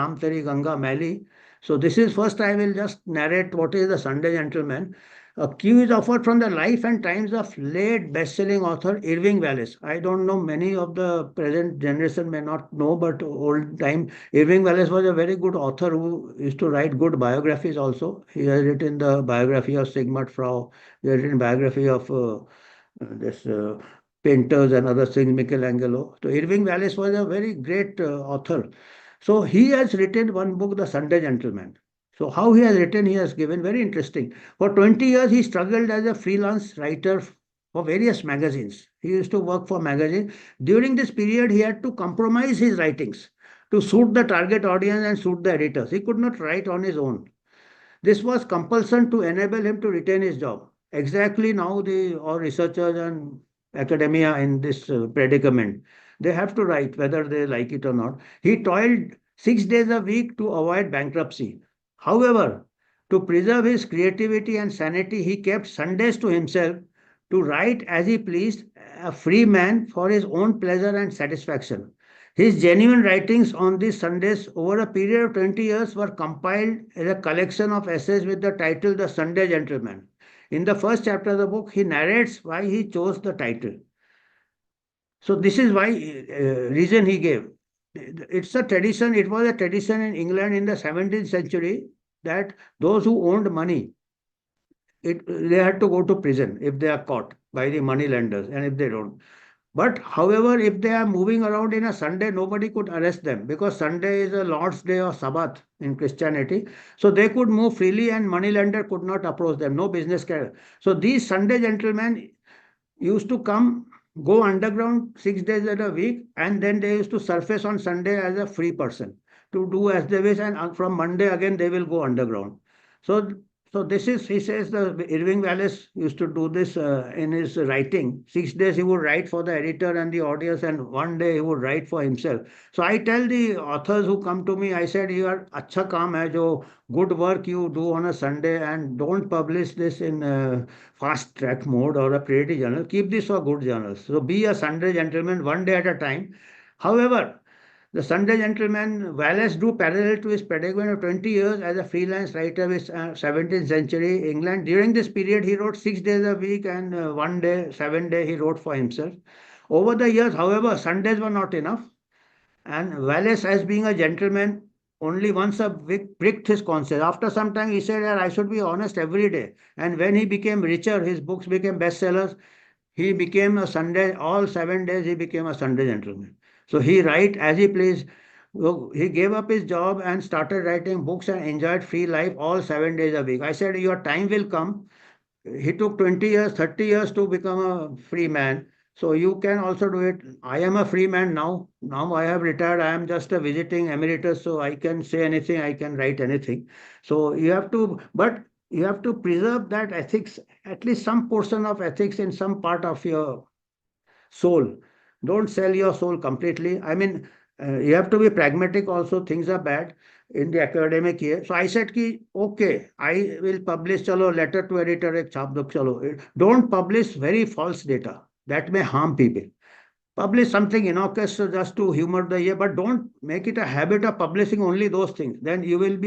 Ram Teri Ganga Mali. So this is first I will just narrate what is the Sunday Gentleman. A cue is offered from the life and times of late best-selling author Irving Wallace. I don't know, many of the present generation may not know, but old time Irving Wallace was a very good author who used to write good biographies also. He has written the biography of Sigmund Freud. He has written biography of this painters and other things, Michelangelo. So Irving Wallace was a very great author. So he has written one book, The Sunday Gentleman. So how he has written, he has given very interesting. For 20 years, he struggled as a freelance writer for various magazines. He used to work for magazines. During this period, he had to compromise his writings to suit the target audience and suit the editors. He could not write on his own. This was compulsion to enable him to retain his job. Exactly now, the all researchers and academia in this predicament. They have to write whether they like it or not. He toiled 6 days a week to avoid bankruptcy. However, to preserve his creativity and sanity, he kept Sundays to himself to write as he pleased, a free man for his own pleasure and satisfaction. His genuine writings on these Sundays over a period of 20 years were compiled as a collection of essays with the title The Sunday Gentleman. In the first chapter of the book, he narrates why he chose the title. So this is why reason he gave. It's a tradition. It was a tradition in England in the 17th century that those who owned money, they had to go to prison if they are caught by the money lenders, and if they don't. But however, if they are moving around in a Sunday, nobody could arrest them because Sunday is a Lord's Day or Sabbath in Christianity. So they could move freely and moneylender could not approach them. No business can. So these Sunday gentlemen used to come, go underground 6 days at a week, and then they used to surface on Sunday as a free person to do as they wish, and from Monday again they will go underground. So, so this is, he says, the Irving Wallace used to do this in his writing. 6 days he would write for the editor and the audience, and one day he would write for himself. So I tell the authors who come to me, I said, "You are अच्छा काम है जो good work you do on a Sunday, and don't publish this in fast track mode or a pretty journal. Keep this for good journals. So be a Sunday gentleman one day at a time." However, the Sunday Gentleman, Wallace drew parallel to his predicament of 20 years as a freelance writer with 17th century England. During this period, he wrote 6 days a week, and one day, 7 day, he wrote for himself. Over the years, however, Sundays were not enough. And Wallace, as being a gentleman, only once a week pricked his conscience. After some time, he said, I should be honest every day. And when he became richer, his books became bestsellers. He became a Sunday, all 7 days, he became a Sunday gentleman. So he write as he pleased. So he gave up his job and started writing books and enjoyed free life all 7 days a week. I said, your time will come. He took 20 years, 30 years to become a free man. So you can also do it. I am a free man now. Now I have retired. I am just a visiting emeritus, so I can say anything, I can write anything. So you have to, but you have to preserve that ethics, at least some portion of ethics in some part of your soul. Don't sell your soul completely. I mean, you have to be pragmatic also. Things are bad in the academic year. So I said, ki, okay, I will publish, chalo, letter to editor, ek chap do, chalo. Don't publish very false data. That may harm people. Publish something innocuous just to humor the year, but don't make it a habit of publishing only those things. Then you will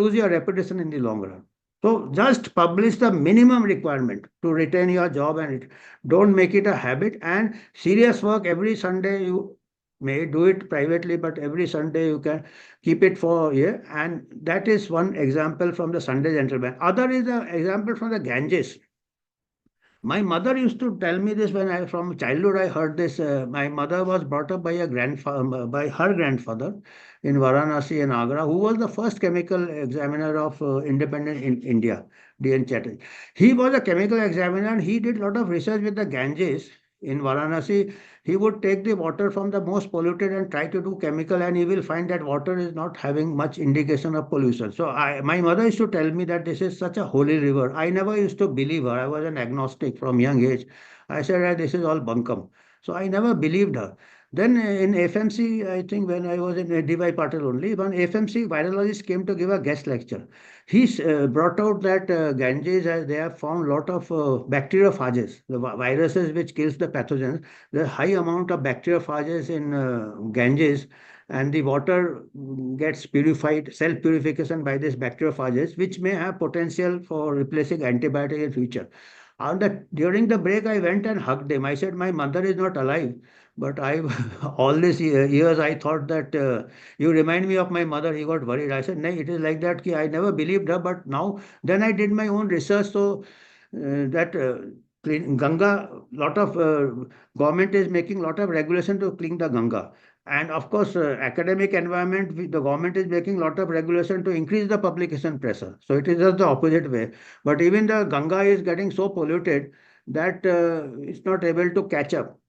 lose your reputation in the long run. So just publish the minimum requirement to retain your job, and don't make it a habit. And serious work every Sunday, you may do it privately, but every Sunday you can keep it for a year. And that is one example from the Sunday gentleman. Other is an example from the Ganges. My mother used to tell me this when I, from childhood, I heard this. My mother was brought up by a grandfather, by her grandfather in Varanasi and Agra, who was the first chemical examiner of independent in India, D.N. Chatterjee. He was a chemical examiner, and he did a lot of research with the Ganges in Varanasi. He would take the water from the most polluted and try to do chemical, and he will find that water is not having much indication of pollution. So my mother used to tell me that this is such a holy river. I never used to believe her. I was an agnostic from young age. I said, this is all bunkum. So I never believed her. Then in FMC, I think when I was in DY Patil only, one FMC virologist came to give a guest lecture. He brought out that Ganges, they have found a lot of bacteriophages, the viruses which kills the pathogens. The high amount of bacteriophages in Ganges, and the water gets purified, self purification by these bacteriophages, which may have potential for replacing antibiotic in future. During the break, I went and hugged him. I said, "My mother is not alive." But I, all these years, I thought that you remind me of my mother. He got worried. I said, "No, it is like that. Ki I never believed her, but now, then I did my own research. So that Ganga, lot of government is making lot of regulation to clean the Ganga. And of course, academic environment, the government is making lot of regulation to increase the publication pressure. So it is just the opposite way. But even the Ganga is getting so polluted that it's not able to catch up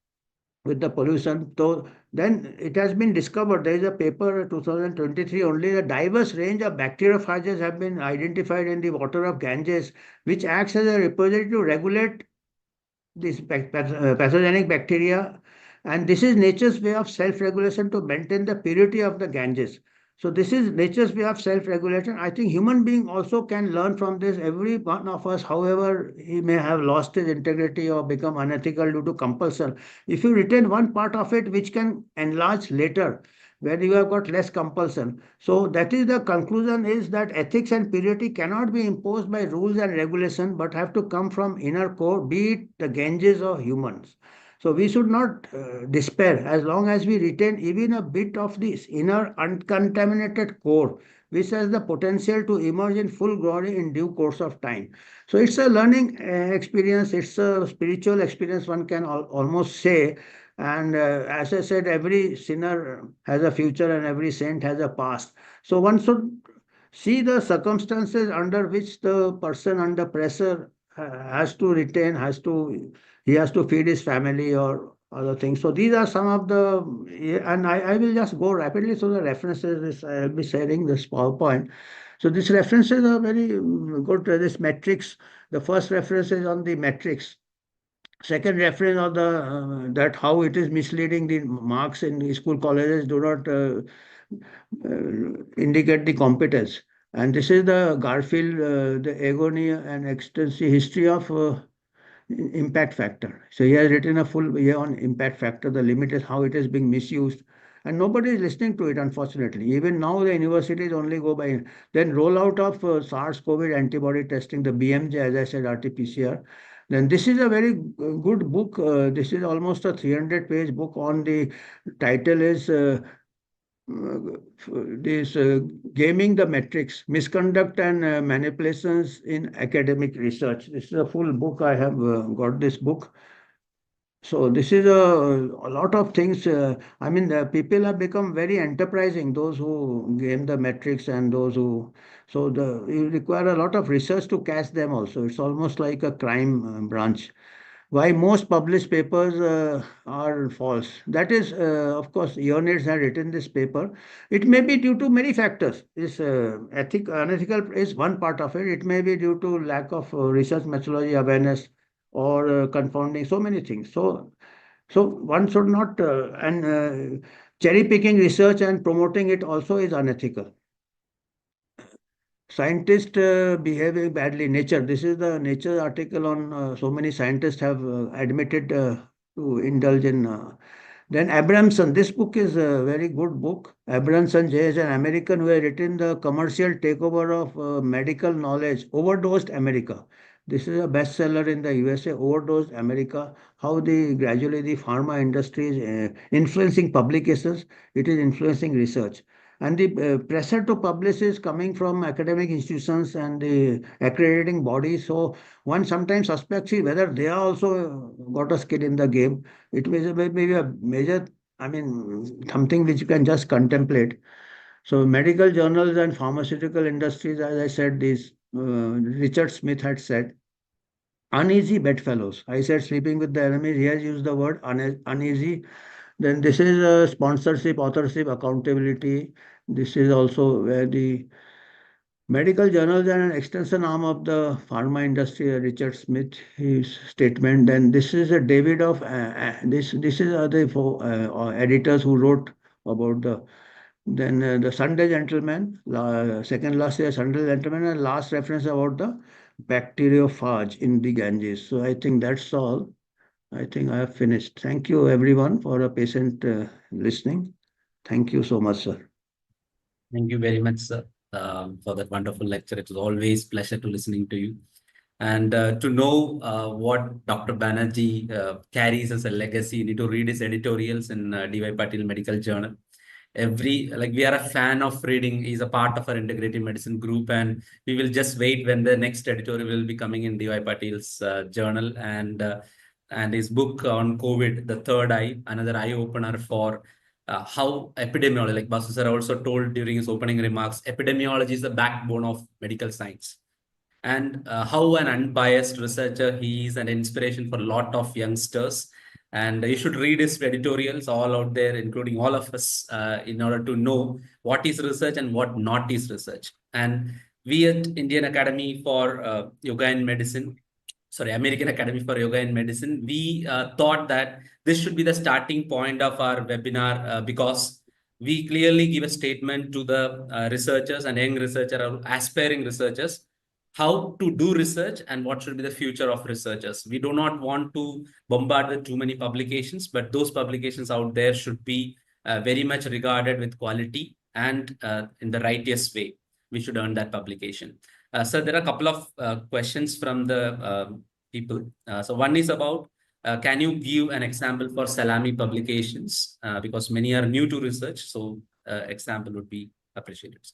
with the pollution. So then it has been discovered, there is a paper 2023 only, a diverse range of bacteriophages have been identified in the water of Ganges, which acts as a repository to regulate these pathogenic bacteria. And this is nature's way of self-regulation to maintain the purity of the Ganges. So this is nature's way of self-regulation. I think human being also can learn from this. Every one of us, however he may have lost his integrity or become unethical due to compulsion, if you retain one part of it which can enlarge later, where you have got less compulsion. So that is the conclusion, is that ethics and purity cannot be imposed by rules and regulation, but have to come from inner core, be it the Ganges or humans. So we should not despair as long as we retain even a bit of this inner uncontaminated core, which has the potential to emerge in full glory in due course of time. So it's a learning experience, it's a spiritual experience, one can almost say. And as I said, every sinner has a future and every saint has a past. So one should see the circumstances under which the person under pressure has to retain, he has to feed his family or other things. So these are some of the, yeah, and I will just go rapidly through the references. I'll be sharing this PowerPoint. So these references are very good. This metrics, the first reference is on the metrics. Second reference on the that how it is misleading, the marks in school colleges do not indicate the competence. And this is the Garfield, the agony and extensive history of impact factor. So he has written a full year on impact factor. The limit is how it is being misused. And nobody is listening to it, unfortunately. Even now, the universities only go by. Then rollout of SARS-CoV antibody testing, the BMJ, as I said, RT-PCR. Then this is a very good book. This is almost a 300-page book on the title is this gaming the metrics, misconduct and manipulations in academic research. This is a full book. I have got this book. So this is a lot of things. I mean, the people have become very enterprising. Those who game the metrics and those who, so the you require a lot of research to catch them. Also, it's almost like a crime branch. Why most published papers are false. That is, of course, Ioannidis had written this paper. It may be due to many factors. This unethical is one part of it. It may be due to lack of research methodology awareness or confounding so many things. So one should not, and cherry picking research and promoting it also is unethical. Scientists behaving badly. Nature. This is the Nature article on so many scientists have admitted to indulge in. Then Abramson. This book is a very good book. Abramson J is an American who has written the commercial takeover of medical knowledge, Overdosed America. This is a bestseller in the USA, Overdosed America. How gradually the pharma industry is influencing publications. It is influencing research. And the pressure to publish is coming from academic institutions and the accrediting bodies. So one sometimes suspects whether they are also got a skin in the game. It may be a major, I mean, something which you can just contemplate. So medical journals and pharmaceutical industries, as I said, this Richard Smith had said, uneasy bedfellows. I said sleeping with the enemy. He has used the word uneasy. Then this is sponsorship, authorship, accountability. This is also where the medical journals are an extension arm of the pharma industry. Richard Smith, his statement. Then this is a David of this is the editors who wrote about the then the Sunday Gentleman, second last year Sunday Gentleman, and last reference about the bacteriophage in the Ganges. So I think that's all. I think I have finished. Thank you everyone for a patient listening. Thank you so much, sir. Thank you very much, sir, for that wonderful lecture. It was always pleasure to listening to you and to know what Dr. Banerjee carries as a legacy. You need to read his editorials in D.Y. Patil Medical Journal. Every like we are a fan of reading. He's a part of our integrative medicine group, and we will just wait when the next editorial will be coming in D.Y. Patil's journal and his book on COVID, The Third Eye, another eye opener for how epidemiology, like Basu sir also told during his opening remarks, epidemiology is the backbone of medical science. And how an unbiased researcher he is an inspiration for a lot of youngsters. And you should read his editorials all out there, including all of us, in order to know what is research and what not is research. And we at Indian Academy for Yoga and Medicine, sorry, American Academy for Yoga and Medicine, we thought that this should be the starting point of our webinar because we clearly give a statement to the researchers and young researchers or aspiring researchers how to do research and what should be the future of researchers. We do not want to bombard with too many publications, but those publications out there should be very much regarded with quality and in the righteous way. We should earn that publication. So there are a couple of questions from the people. So one is about, can you give an example for salami publications? Because many are new to research, so example would be appreciated.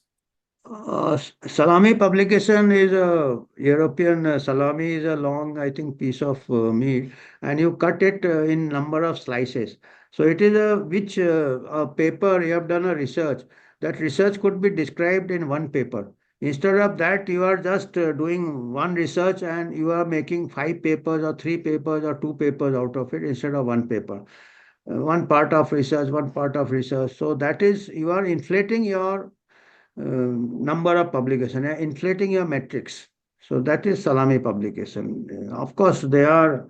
Salami publication is a European salami is a long, I think, piece of meat, and you cut it in number of slices. So it is a paper you have done a research. That research could be described in one paper. Instead of that, you are just doing one research and you are making five papers or three papers or two papers out of it instead of one paper. One part of research, one part of research. So that is you are inflating your number of publication, inflating your metrics. So that is salami publication. Of course, there are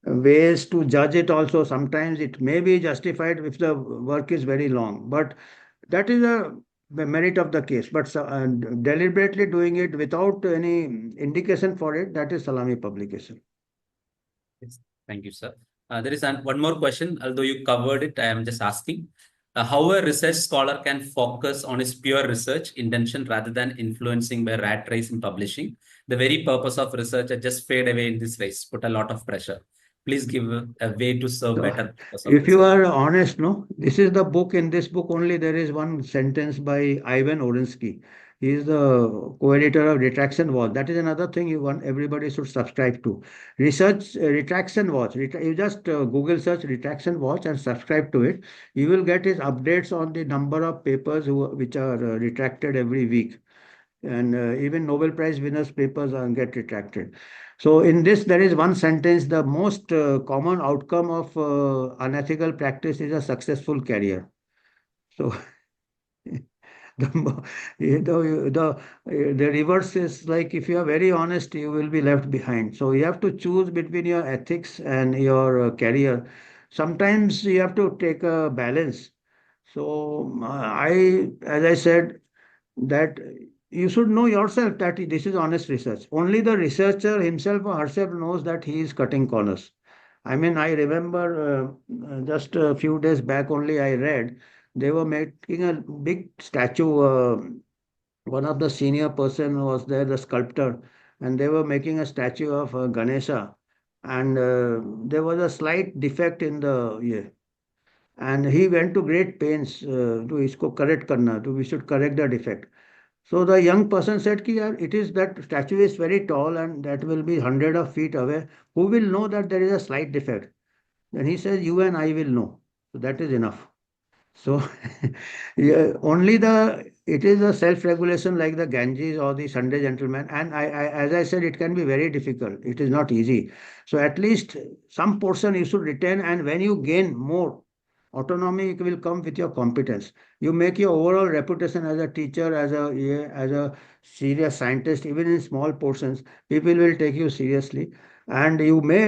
ways to judge it also. Sometimes it may be justified if the work is very long, but that is a merit of the case. But deliberately doing it without any indication for it, that is salami publication. Yes. Thank you, sir. There is one more question, although you covered it, I am just asking. How a research scholar can focus on his pure research intention rather than influencing by rat race in publishing. The very purpose of research just fade away in this race, put a lot of pressure. Please give a way to serve So, better purpose of if you research. are honest, no, this is the book. In this book only, there is one sentence by Ivan Orensky. He is the co-editor of Retraction Watch. That is another thing you want everybody should subscribe to. Research Retraction Watch. You just Google search Retraction Watch and subscribe to it. You will get his updates on the number of papers which are retracted every week, and even Nobel Prize winners' papers get retracted. So in this, there is one sentence: the most common outcome of unethical practice is a successful career. So the, the reverse is like if you are very honest, you will be left behind. So you have to choose between your ethics and your career. Sometimes you have to take a balance. So as I said, that you should know yourself that this is honest research. Only the researcher himself or herself knows that he is cutting corners. I mean, I remember just a few days back only I read they were making a big statue. One of the senior person was there, the sculptor, and they were making a statue of Ganesha, and there was a slight defect in the yeah, and he went to great pains to isko correct karna, to we should correct the defect. So the young person said, Ki, yaar, it is that statue is very tall and that will be hundred of feet away. Who will know that there is a slight defect? Then he says, you and I will know. So that is enough. So yeah, only the it is a self-regulation like the Ganges or the Sunday gentleman. And as I said, it can be very difficult. It is not easy. So at least some portion you should retain, and when you gain more, autonomy will come with your competence. You make your overall reputation as a teacher, as a serious scientist, even in small portions, people will take you seriously. And you may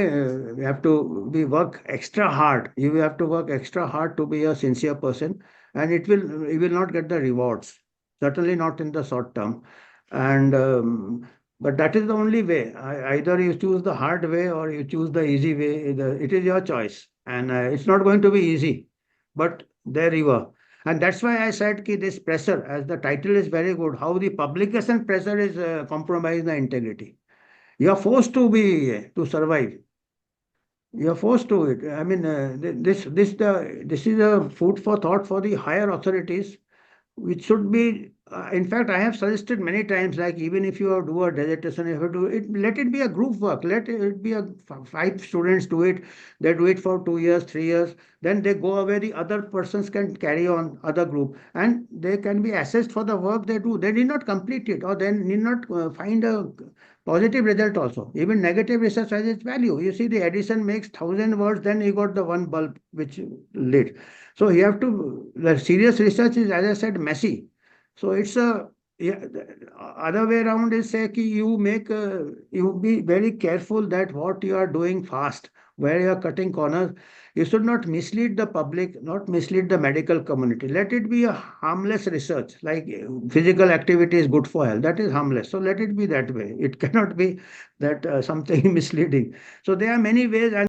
have to be work extra hard. You have to work extra hard to be a sincere person, and you will not get the rewards. Certainly not in the short term. And but that is the only way. Either you choose the hard way or you choose the easy way. It is your choice, and it's not going to be easy. But there you are. And that's why I said ki this pressure, as the title is very good, how the publication pressure is compromising the integrity. You are forced to be to survive. You are forced to it. I mean, this is a food for thought for the higher authorities, which should be, in fact, I have suggested many times, like even if you do a dissertation, if you do it, let it be a group work. Let it be a five students do it. They do it for 2 years, 3 years. Then they go away. The other persons can carry on other group, and they can be assessed for the work they do. They need not complete it, or they need not find a positive result also. Even negative research has its value. You see, the Edison makes 1,000 words, then he got the one bulb which lit. So you have to, the serious research is, as I said, messy. So it's a, yeah, the other way around is say ki you make, you be very careful that what you are doing fast, where you are cutting corners. You should not mislead the public, not mislead the medical community. Let it be a harmless research, like physical activity is good for health. That is harmless. So let it be that way. It cannot be that something misleading. So there are many ways, and